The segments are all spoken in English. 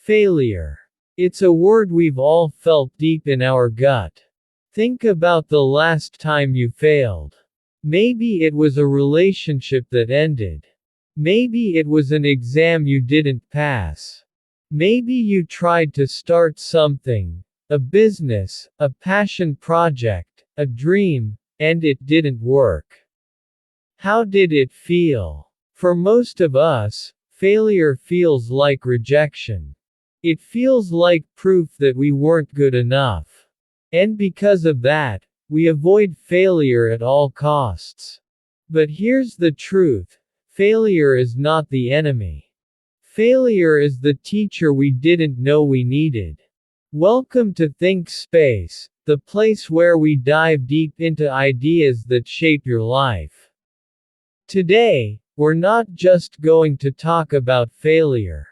Failure. It's a word we've all felt deep in our gut. Think about the last time you failed. Maybe it was a relationship that ended. Maybe it was an exam you didn't pass. Maybe you tried to start something, a business, a passion project, a dream, and it didn't work. How did it feel? For most of us, failure feels like rejection. It feels like proof that we weren't good enough. And because of that, we avoid failure at all costs. But here's the truth: failure is not the enemy. Failure is the teacher we didn't know we needed. Welcome to Think Space, the place where we dive deep into ideas that shape your life. Today, we're not just going to talk about failure.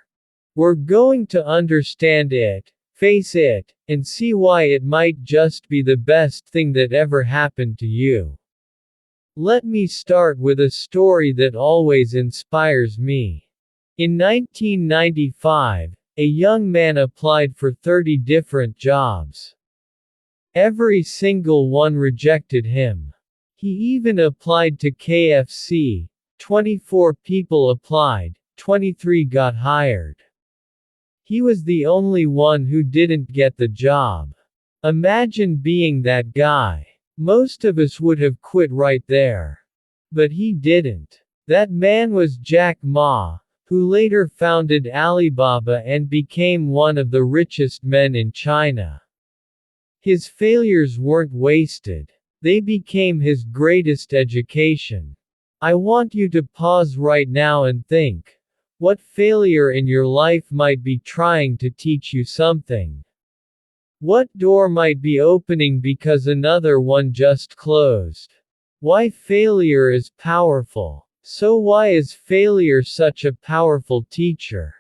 We're going to understand it, face it, and see why it might just be the best thing that ever happened to you. Let me start with a story that always inspires me. In 1995, a young man applied for 30 different jobs. Every single one rejected him. He even applied to KFC. 24 people applied, 23 got hired. He was the only one who didn't get the job. Imagine being that guy. Most of us would have quit right there. But he didn't. That man was Jack Ma, who later founded Alibaba and became one of the richest men in China. His failures weren't wasted. They became his greatest education. I want you to pause right now and think. What failure in your life might be trying to teach you something? What door might be opening because another one just closed? Why failure is powerful. So why is failure such a powerful teacher?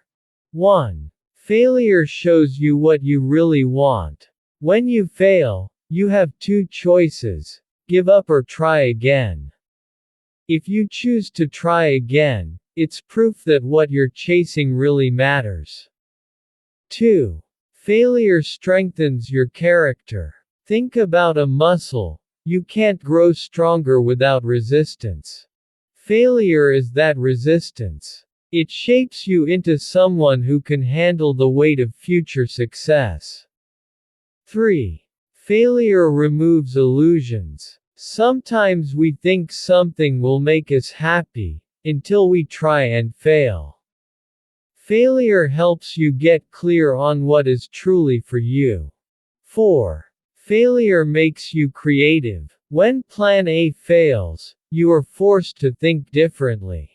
1. Failure shows you what you really want. When you fail, you have two choices: give up or try again. If you choose to try again, it's proof that what you're chasing really matters. 2. Failure strengthens your character. Think about a muscle. You can't grow stronger without resistance. Failure is that resistance. It shapes you into someone who can handle the weight of future success. 3. Failure removes illusions. Sometimes we think something will make us happy, until we try and fail. Failure helps you get clear on what is truly for you. 4. Failure makes you creative. When Plan A fails, you are forced to think differently.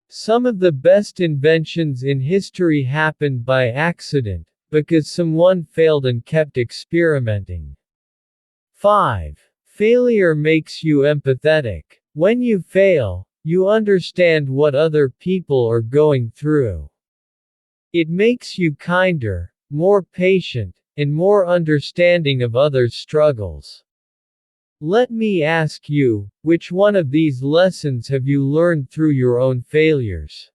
Some of the best inventions in history happened by accident, because someone failed and kept experimenting. 5. Failure makes you empathetic. When you fail, you understand what other people are going through. It makes you kinder, more patient, and more understanding of others' struggles. Let me ask you, which one of these lessons have you learned through your own failures?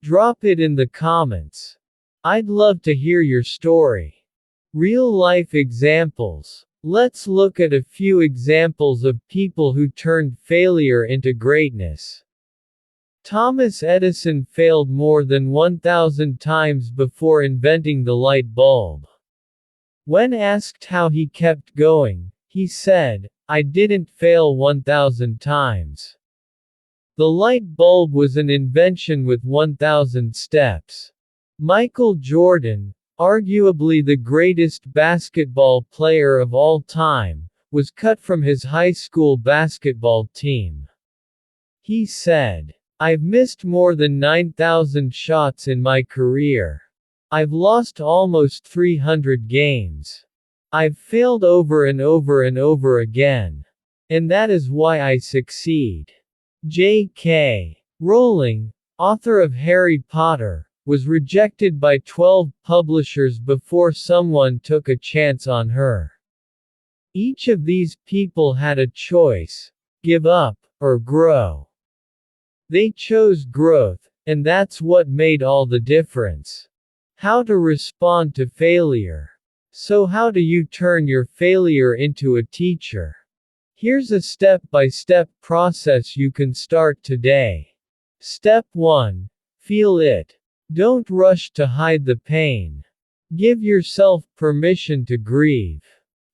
Drop it in the comments. I'd love to hear your story. Real-life examples. Let's look at a few examples of people who turned failure into greatness. Thomas Edison failed more than 1,000 times before inventing the light bulb. When asked how he kept going, he said, "I didn't fail 1,000 times." The light bulb was an invention with 1,000 steps. Michael Jordan, arguably the greatest basketball player of all time, was cut from his high school basketball team. He said, "I've missed more than 9,000 shots in my career. I've lost almost 300 games. I've failed over and over and over again. And that is why I succeed." J.K. Rowling, author of Harry Potter, was rejected by 12 publishers before someone took a chance on her. Each of these people had a choice: give up, or grow. They chose growth, and that's what made all the difference. How to respond to failure. So how do you turn your failure into a teacher? Here's a step-by-step process you can start today. Step 1. Feel it. Don't rush to hide the pain. Give yourself permission to grieve.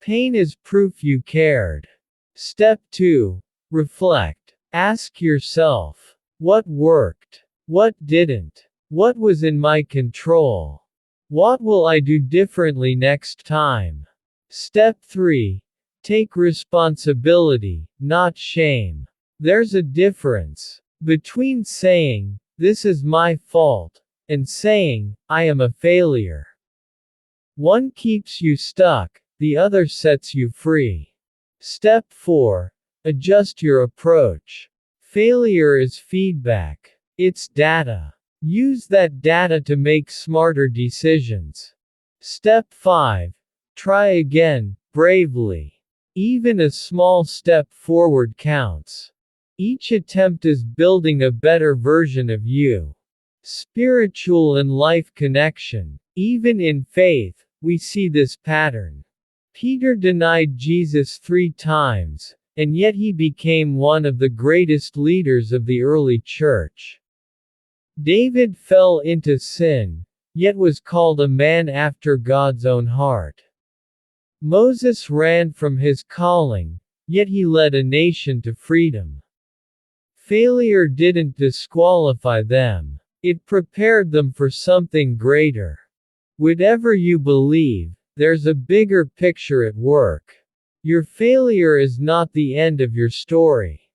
Pain is proof you cared. Step 2. Reflect. Ask yourself, what worked? What didn't? What was in my control? What will I do differently next time? Step 3. Take responsibility, not shame. There's a difference between saying, "This is my fault," and saying, "I am a failure." One keeps you stuck, the other sets you free. Step 4. Adjust your approach. Failure is feedback. It's data. Use that data to make smarter decisions. Step 5. Try again, bravely. Even a small step forward counts. Each attempt is building a better version of you. Spiritual and life connection. Even in faith, we see this pattern. Peter denied Jesus 3 times, and yet he became one of the greatest leaders of the early church. David fell into sin, yet was called a man after God's own heart. Moses ran from his calling, yet he led a nation to freedom. Failure didn't disqualify them. It prepared them for something greater. Whatever you believe, there's a bigger picture at work. Your failure is not the end of your story.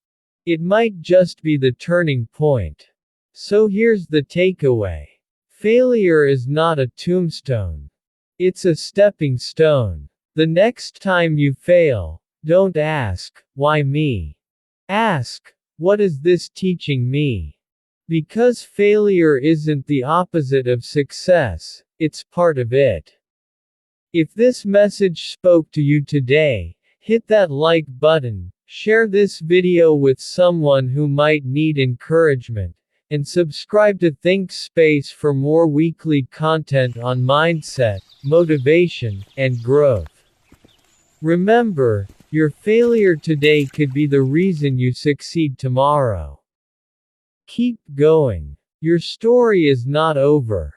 It might just be the turning point. So here's the takeaway. Failure is not a tombstone. It's a stepping stone. The next time you fail, don't ask, "Why me?" Ask, "What is this teaching me?" Because failure isn't the opposite of success, it's part of it. If this message spoke to you today, hit that like button, share this video with someone who might need encouragement, and subscribe to Think Space for more weekly content on mindset, motivation, and growth. Remember, your failure today could be the reason you succeed tomorrow. Keep going. Your story is not over.